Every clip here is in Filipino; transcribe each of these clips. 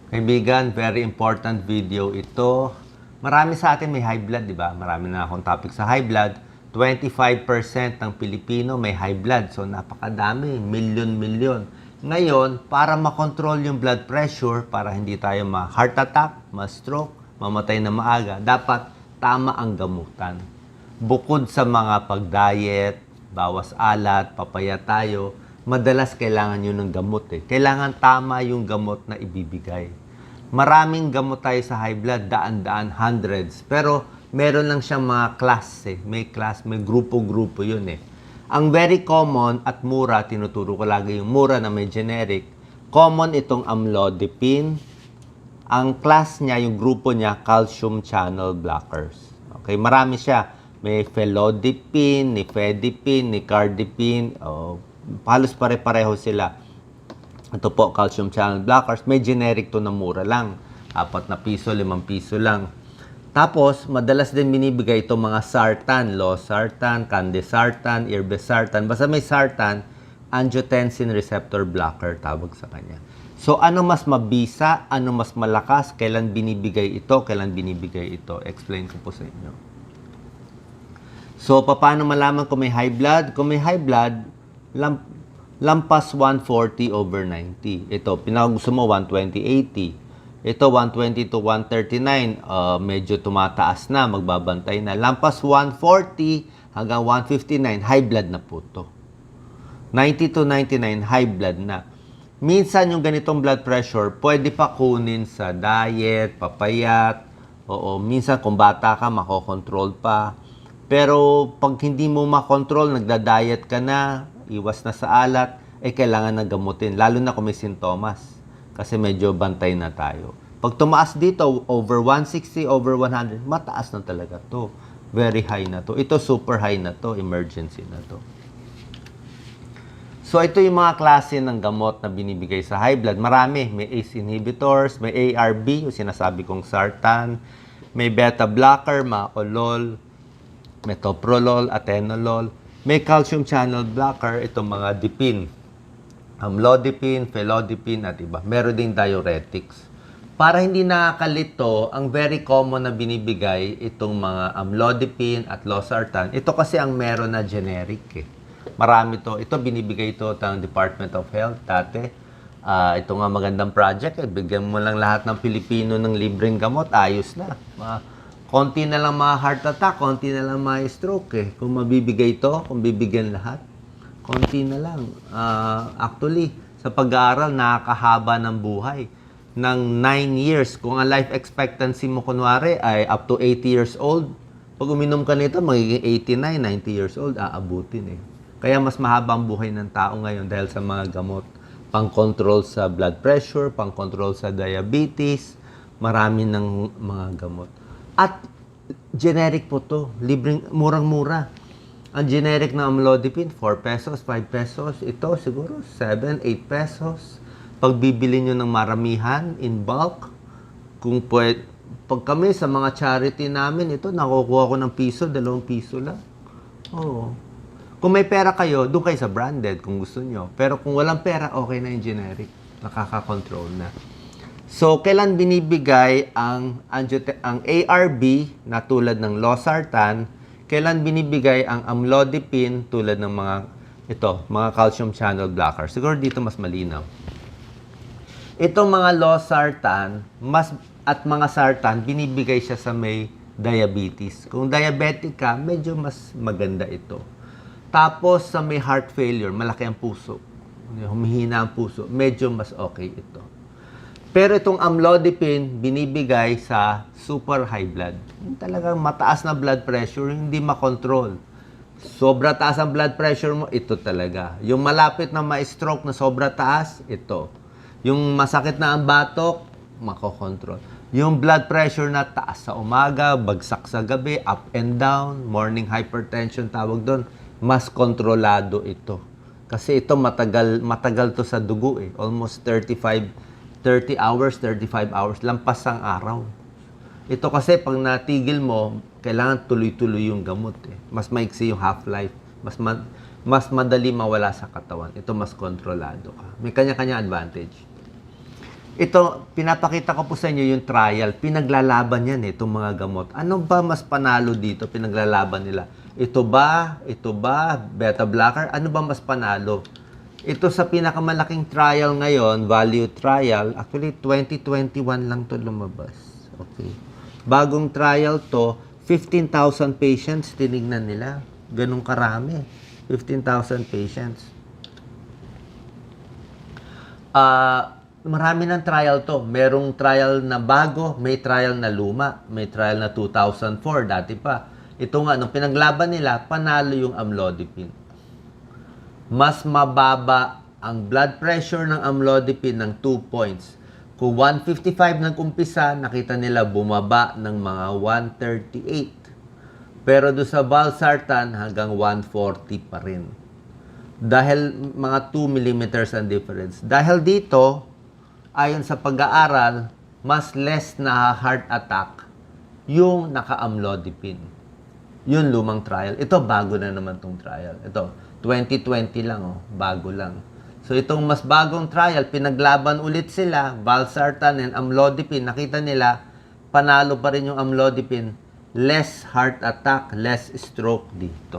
Kaibigan, very important video ito. Marami sa atin may high blood, di ba? Marami na akong topic sa high blood. 25% ng Pilipino may high blood. So, napakadami. Milyon-milyon. Ngayon, para makontrol yung blood pressure, para hindi tayo ma-heart attack, ma-stroke, mamatay na maaga, dapat tama ang gamutan. Bukod sa mga pag-diet, bawas alat, papaya tayo, madalas kailangan yun ng gamot eh. Kailangan tama yung gamot na ibibigay. Maraming gamot tayo sa high blood, daan-daan, hundreds. Pero meron lang siyang mga class eh. May class, may grupo-grupo yun eh. Ang very common at mura, tinuturo ko lagi yung mura na may generic. Common itong amlodipine. Ang class niya, yung grupo niya, calcium channel blockers. Okay, marami siya. May felodipine, nifedipine, nicardipine. Halos pare-pareho sila. Ito po, calcium channel blockers. May generic to na mura lang. 4 na piso, 5 piso lang. Tapos, madalas din binibigay ito mga sartan, losartan, candesartan, irbesartan. Basta may sartan, angiotensin receptor blocker tawag sa kanya. So, ano mas mabisa, ano mas malakas, kailan binibigay ito, kailan binibigay ito. Explain ko po sa inyo. So, paano malaman kung may high blood? Kung may high blood, lampas 140/90. Ito, pinakagusto mo 120/80. Ito, 120 to 139, medyo tumataas na, magbabantay na. Lampas 140 hanggang 159, high blood na po ito. 90 to 99, high blood na. Minsan yung ganitong blood pressure, pwede pa kunin sa diet, papayat. Oo, minsan kung bata ka, makokontrol pa. Pero pag hindi mo makontrol, nagda-diet ka na, iwas na sa alat, kailangan na gamutin. Lalo na kung may sintomas. Kasi medyo bantay na tayo. Pag tumaas dito, over 160, over 100, mataas na talaga to. Very high na to. Ito super high na to, emergency na to. So, ito yung mga klase ng gamot na binibigay sa high blood. Marami. May ACE inhibitors, may ARB, yung sinasabi kong sartan, may beta blocker, maolol, metoprolol, atenolol, may calcium channel blocker, itong mga dipin. Amlodipine, felodipine, at iba. Meron din diuretics. Para hindi nakakalito, ang very common na binibigay itong mga amlodipine at losartan, ito kasi ang meron na generic eh. Marami to. Ito, binibigay ito ng Department of Health dati. Ito nga magandang project eh. Bigyan mo lang lahat ng Pilipino ng libreng gamot, ayos na. Konti na lang mga heart attack, konti na lang mga stroke eh. Kung mabibigay ito, kung bibigyan lahat. Konti na lang. Actually, sa pag-aaral, nakakahaba ng buhay. Ng 9 years. Kung ang life expectancy mo, kunwari, ay up to 80 years old, pag uminom ka nito, magiging 89, 90 years old, aabutin eh. Kaya mas mahaba ang buhay ng tao ngayon dahil sa mga gamot. Pang-control sa blood pressure, pang-control sa diabetes, marami ng mga gamot. At generic po to. Libreng, murang-mura. Ang generic na amlodipine, 4 pesos, 5 pesos. Ito siguro 7, 8 pesos. Pag bibili nyo ng maramihan, in bulk, kung pwede, pag kami sa mga charity namin, ito, nakukuha ko ng piso, 2 piso lang. Oo. Kung may pera kayo, doon kayo sa branded kung gusto nyo. Pero kung walang pera, okay na yung generic. Nakaka-control na. So, kailan binibigay ang ARB na tulad ng losartan, kailan binibigay ang amlodipine tulad ng mga calcium channel blockers. Siguro dito mas malinaw. Itong mga losartan at mga sartan, binibigay siya sa may diabetes. Kung diabetic ka, medyo mas maganda ito. Tapos sa may heart failure, malaki ang puso. Humihina ang puso, medyo mas okay ito. Pero itong amlodipine, binibigay sa super high blood. Talagang mataas na blood pressure, hindi makontrol. Sobra taas ang blood pressure mo, ito talaga. Yung malapit na ma-stroke na sobra taas, ito. Yung masakit na ang batok, makokontrol. Yung blood pressure na taas sa umaga, bagsak sa gabi, up and down, morning hypertension tawag doon, mas kontrolado ito. Kasi ito matagal to sa dugo eh. Almost 30 hours, 35 hours, lampas ang araw. Ito kasi pag natigil mo, kailangan tuloy-tuloy yung gamot eh. Mas maiksi yung half-life. Mas madali mawala sa katawan. Ito mas kontrolado ka. May kanya-kanya advantage. Ito, pinapakita ko po sa inyo yung trial. Pinaglalaban yan itong mga gamot. Ano ba mas panalo dito? Pinaglalaban nila. Ito ba? Beta blocker? Ano ba mas panalo? Ito sa pinakamalaking trial ngayon, value trial, actually 2021 lang to lumabas. Okay. Bagong trial to, 15,000 patients tinignan nila. Ganun karami. 15,000 patients. Marami ng trial to. Merong trial na bago, may trial na luma, may trial na 2004, dati pa. Ito nga, nung pinaglaban nila, panalo yung amlodipine. Mas mababa ang blood pressure ng amlodipine ng 2 points. Kung 155 nag-umpisa, nakita nila bumaba ng mga 138. Pero doon sa valsartan, hanggang 140 pa rin. Dahil mga 2 millimeters ang difference. Dahil dito, ayon sa pag-aaral, mas less na heart attack yung naka-amlodipine. Yun lumang trial. Ito, bago na naman tong trial. Ito, 2020 lang, oh, bago lang. So, itong mas bagong trial, pinaglaban ulit sila, valsartan and amlodipine. Nakita nila, panalo pa rin yung amlodipine. Less heart attack, less stroke dito.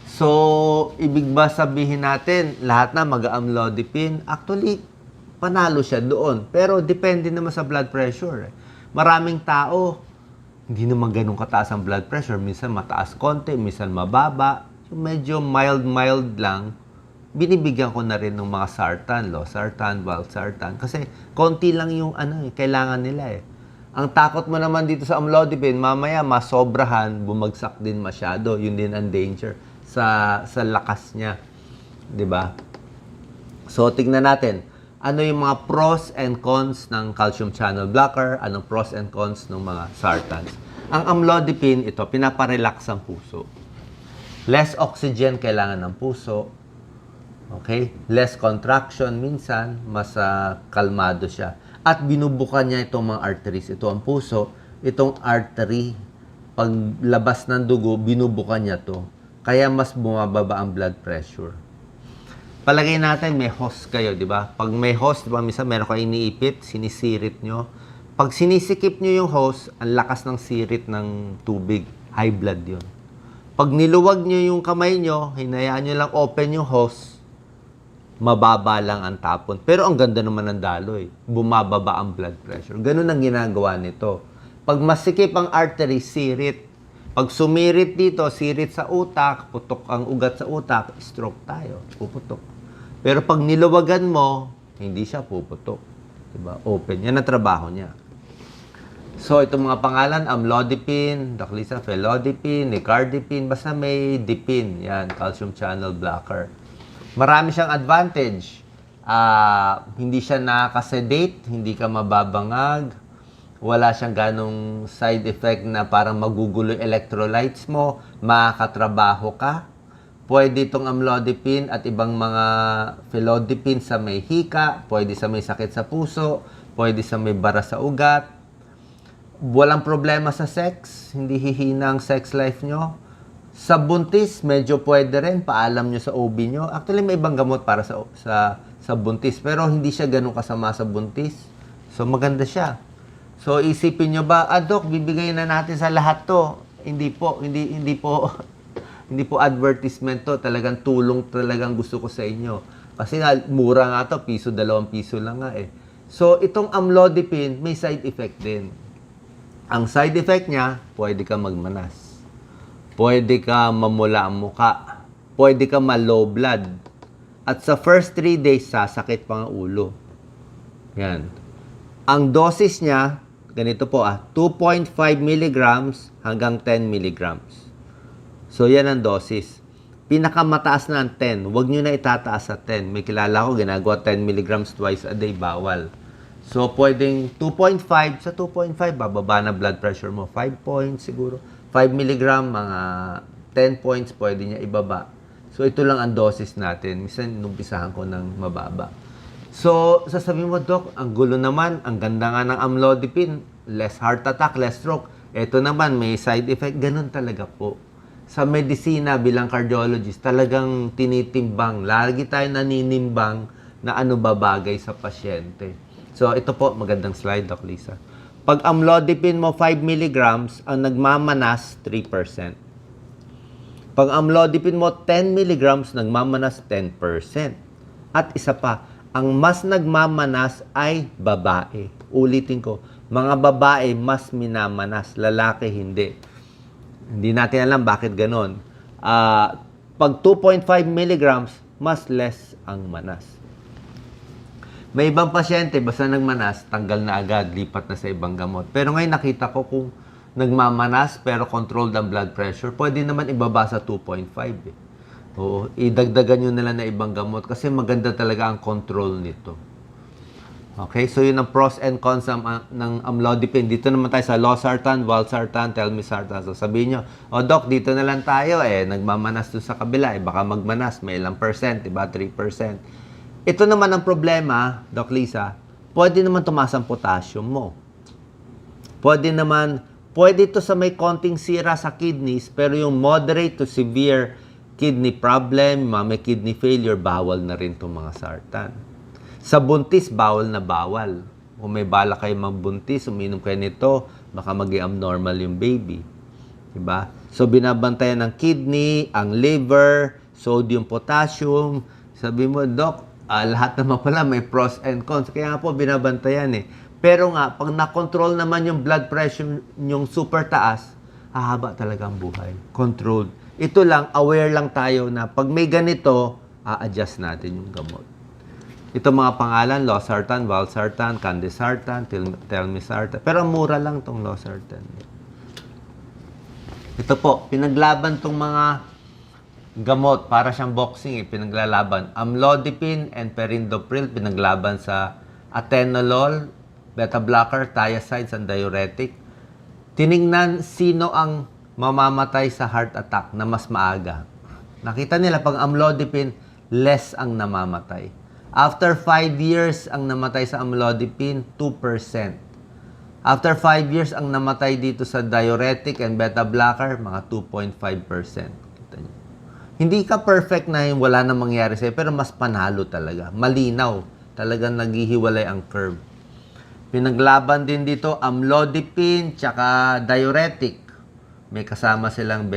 So, ibig ba sabihin natin, lahat na mag-amlodipine? Actually, panalo siya doon. Pero, depende naman sa blood pressure. Maraming tao, hindi naman ganun kataas ang blood pressure. Minsan mataas konti, minsan mababa. So, medyo mild lang. Binibigyan ko na rin ng mga sartan, losartan, valsartan. Kasi, konti lang yung kailangan nila eh. Ang takot mo naman dito sa amlodipine, mamaya masobrahan, bumagsak din masyado. Yun din ang danger sa lakas niya, 'di ba? So tingnan natin ano yung mga pros and cons ng calcium channel blocker, anong pros and cons ng mga sartans. Ang amlodipine, ito pinaparelax ang puso. Less oxygen kailangan ng puso. Okay? Less contraction minsan, mas kalmado siya. At binubukan niya itong mga arteries. Ito ang puso, itong artery, pag labas ng dugo, binubukan niya to. Kaya mas bumababa ang blood pressure. Palagay natin may hose kayo, di ba? Pag may hose, di ba, minsan meron kayo iniipit, sinisirit nyo. Pag sinisikip nyo yung hose, ang lakas ng sirit ng tubig. High blood yun. Pag niluwag nyo yung kamay nyo, hinayaan nyo lang open yung hose, mababa lang ang tapon. Pero ang ganda naman ng daloy. Bumababa ang blood pressure. Ganun ang ginagawa nito. Pag masikip ang artery, sirit. Pag sumirit dito, sirit sa utak, putok ang ugat sa utak, stroke tayo, puputok. Pero pag niluwagan mo, hindi siya puputok. Diba? Open. Yan ang trabaho niya. So, itong mga pangalan, amlodipine, daclizar, felodipine, nicardipine, basta may dipine. Yan, calcium channel blocker. Marami siyang advantage. Hindi siya nakakasedate, hindi ka mababangag, wala siyang ganong side effect na parang magugulo yung electrolytes mo, makakatrabaho ka. Pwede itong amlodipine at ibang mga felodipine sa may hika, pwede sa may sakit sa puso, pwede sa may bara sa ugat. Walang problema sa sex, hindi hihina ang sex life nyo. Sa buntis, medyo pwede rin, paalam nyo sa OB nyo. Actually, may ibang gamot para sa buntis, pero hindi siya ganun kasama sa buntis. So, maganda siya. So, isipin nyo ba, Dok, bibigay na natin sa lahat to. Hindi po advertisement to. Talagang tulong talagang gusto ko sa inyo. Kasi nga, mura nga to, piso, 2 piso lang nga eh. So, itong amlodipine, may side effect din. Ang side effect niya, pwede ka magmanas. Pwede ka mamula ang muka. Pwede ka ma-low blood. At sa first 3 days, sasakit pa ang ulo. Yan. Ang dosis niya, ganito po 2.5 milligrams hanggang 10 milligrams. So, yan ang dosis. Pinakamataas na ang 10. Huwag nyo na itataas sa 10. May kilala ko, ginagawa 10 milligrams twice a day, bawal. So, pwedeng 2.5. Sa 2.5, bababa na blood pressure mo. 5 points siguro. 5 milligram, mga 10 points, pwede niya ibaba. So, ito lang ang dosis natin. Minsan, numpisahan ko ng mababa. So, sasabihin mo, Doc, ang gulo naman, ang ganda nga ng amlodipine, less heart attack, less stroke. Ito naman, may side effect. Ganun talaga po. Sa medisina bilang cardiologist, talagang tinitimbang. Lagi tayo naninimbang na ano ba bagay sa pasyente. So, ito po, magandang slide, Doc Lisa. Pag amlodipine mo 5 milligrams, ang nagmamanas 3%. Pag amlodipine mo 10 milligrams, nagmamanas 10%. At isa pa, ang mas nagmamanas ay babae. Ulitin ko, mga babae mas minamanas, lalaki hindi. Hindi natin alam bakit ganon. Pag 2.5 milligrams, mas less ang manas. May ibang pasyente, basta nagmanas, tanggal na agad, lipat na sa ibang gamot. Pero ngayon nakita ko kung nagmamanas pero controlled ang blood pressure, pwede naman ibaba sa 2.5. Oo, idagdagan nyo nila na ibang gamot kasi maganda talaga ang control nito. Okay, so yun ang pros and cons ng amlodipine. Dito naman tayo sa losartan, valsartan, telmisartan. So sabihin nyo, Doc, dito na lang tayo nagmamanas doon sa kabila, baka magmanas, may ilang percent, diba? 3%. Ito naman ang problema, Doc Lisa, pwede naman tumaas ang potassium mo. Pwede ito sa may konting sira sa kidneys, pero yung moderate to severe kidney problem, may kidney failure, bawal na rin itong mga sartan. Sa buntis, bawal na bawal. Kung may bala kayo magbuntis, uminom kayo nito, baka maging abnormal yung baby. Diba? So, binabantayan ng kidney, ang liver, sodium, potassium. Sabi mo, Doc, lahat naman pala may pros and cons. Kaya nga po, binabantayan Pero nga, pag na-control naman yung blood pressure yung super taas, hahaba talaga ang buhay. Controlled. Ito lang, aware lang tayo na pag may ganito, a-adjust natin yung gamot. Ito mga pangalan, losartan, valsartan, candesartan, telmisartan. Pero mura lang tong losartan. Ito po, pinaglaban tong mga gamot, para siyang boxing pinaglalaban. Amlodipine and perindopril, pinaglaban sa atenolol, beta blocker, thiazides, and diuretic. Tiningnan sino ang mamamatay sa heart attack na mas maaga. Nakita nila, pag amlodipine, less ang namamatay. After 5 years, ang namatay sa amlodipine, 2%. After 5 years, ang namatay dito sa diuretic and beta blocker, mga 2.5%. Kita niyo. Hindi ka perfect na wala na mangyari sa'yo, pero mas panalo talaga. Malinaw. Talagang naghihiwalay ang curve. Pinaglaban din dito, amlodipine, tsaka diuretic. May kasama silang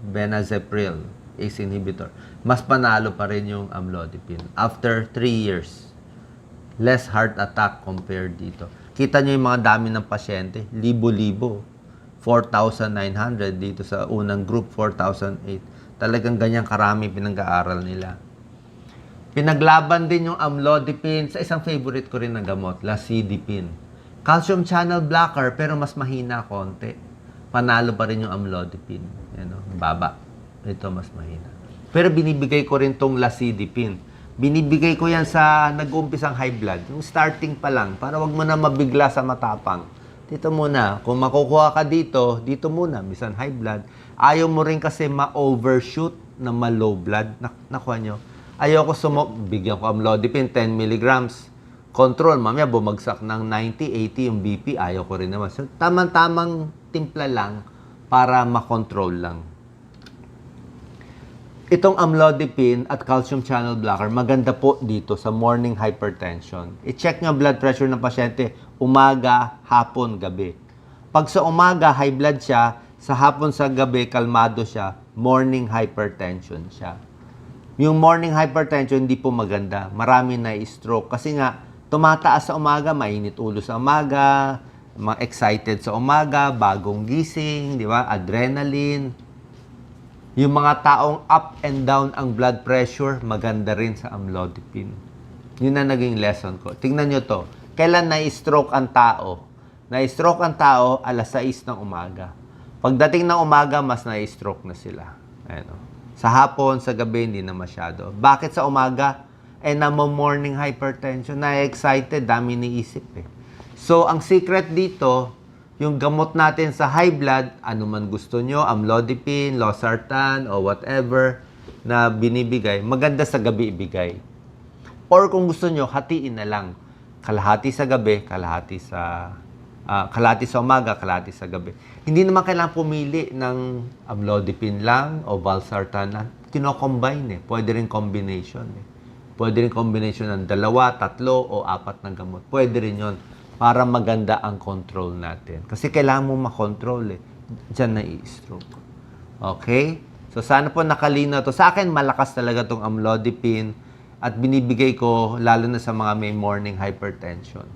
benazepril, ACE inhibitor. Mas panalo pa rin yung amlodipine. After 3 years, less heart attack compared dito. Kita nyo yung mga dami ng pasyente, libo-libo. 4,900 dito sa unang group, 4,008. Talagang ganyang karami pinag-aaral nila. Pinaglaban din yung amlodipine sa isang favorite ko rin na gamot, lasodipine. Calcium channel blocker, pero mas mahina konti. Panalo pa rin yung amlodipine. Baba. Ito mas mahina. Pero binibigay ko rin tong lasodipine. Binibigay ko yan sa nag-uumpisang high blood. Yung starting pa lang, para wag mo na mabigla sa matapang. Dito muna. Kung makukuha ka dito, dito muna. Bisan high blood. Ayaw mo rin kasi ma-overshoot na ma-low blood. Nakuha nyo. Ayoko bigyan ko amlodipine, 10 milligrams. Control, mamaya bumagsak ng 90, 80 yung BP. Ayaw ko rin naman. So, tamang-tamang timpla lang para makontrol lang. Itong amlodipine at calcium channel blocker, maganda po dito sa morning hypertension. I-check nyo ang blood pressure ng pasyente, umaga, hapon, gabi. Pag sa umaga, high blood siya, sa hapon sa gabi, kalmado siya, morning hypertension siya. Yung morning hypertension, hindi po maganda. Marami na stroke. Kasi nga, tumataas sa umaga, mainit ulo sa umaga, excited sa umaga, bagong gising, di ba? Adrenaline. Yung mga taong up and down ang blood pressure, maganda rin sa amlodipine. Yun na naging lesson ko. Tingnan nyo to. Kailan na-stroke ang tao? Na-stroke ang tao, alas 6 ng umaga. Pagdating ng umaga, mas na-stroke na sila. Sa hapon, sa gabi, hindi na masyado. Bakit sa umaga? Morning hypertension. Na-excited, dami niisip So, ang secret dito, yung gamot natin sa high blood, ano man gusto nyo, amlodipine, losartan, o whatever na binibigay, maganda sa gabi ibigay. Or kung gusto nyo, hatiin na lang. Kalahati sa gabi, kalahati sa umaga, kalahati sa gabi. Hindi naman kailangan pumili ng amlodipine lang o valsartan lang. Kino-combine Pwede rin combination Pwede rin combination ng 2, 3, o 4 na gamot. Pwede rin yon para maganda ang control natin. Kasi kailangan mo makontrol eh. Diyan na i-stroke. Okay? So, sana po nakalinaw to. Sa akin, malakas talaga tong amlodipine at binibigay ko lalo na sa mga may morning hypertension.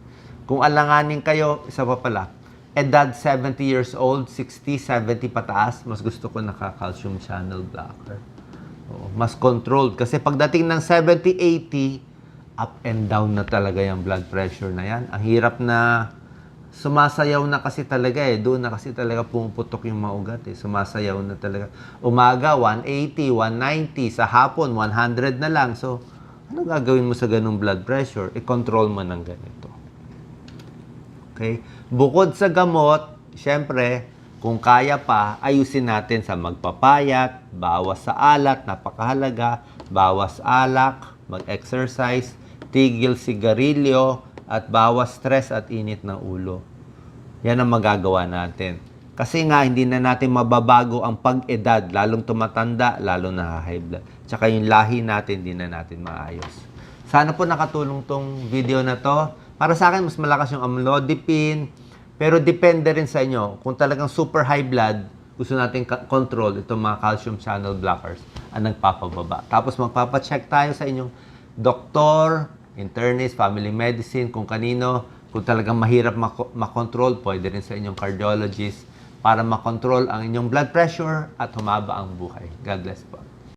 Kung alanganin kayo, isa pa pala, edad 70 years old, 60, 70 pataas, mas gusto ko naka-calcium channel blocker. Oo, mas controlled. Kasi pagdating ng 70, 80, up and down na talaga yung blood pressure na yan. Ang hirap na sumasayaw na kasi talaga eh. Doon na kasi talaga pumuputok yung mga ugat eh. Sumasayaw na talaga. Umaga, 180, 190. Sa hapon, 100 na lang. So, ano gagawin mo sa ganung blood pressure? I-control mo ng ganito. Okay? Bukod sa gamot, syempre, kung kaya pa, ayusin natin sa magpapayat, bawas sa alat, napakahalaga, bawas alak, mag-exercise, tigil sigarilyo, at bawas stress at init ng ulo. Yan ang magagawa natin. Kasi nga, hindi na natin mababago ang pag-edad, lalong tumatanda, lalong na-high blood. Tsaka yung lahi natin, hindi na natin maayos. Sana po nakatulong tong video na to. Para sa akin, mas malakas yung amlodipine, pero depende rin sa inyo. Kung talagang super high blood, gusto natin control itong mga calcium channel blockers ang nagpapababa. Tapos magpapacheck tayo sa inyong doktor, internist, family medicine, kung kanino. Kung talagang mahirap makontrol, pwede rin sa inyong cardiologist para makontrol ang inyong blood pressure at humaba ang buhay. God bless po.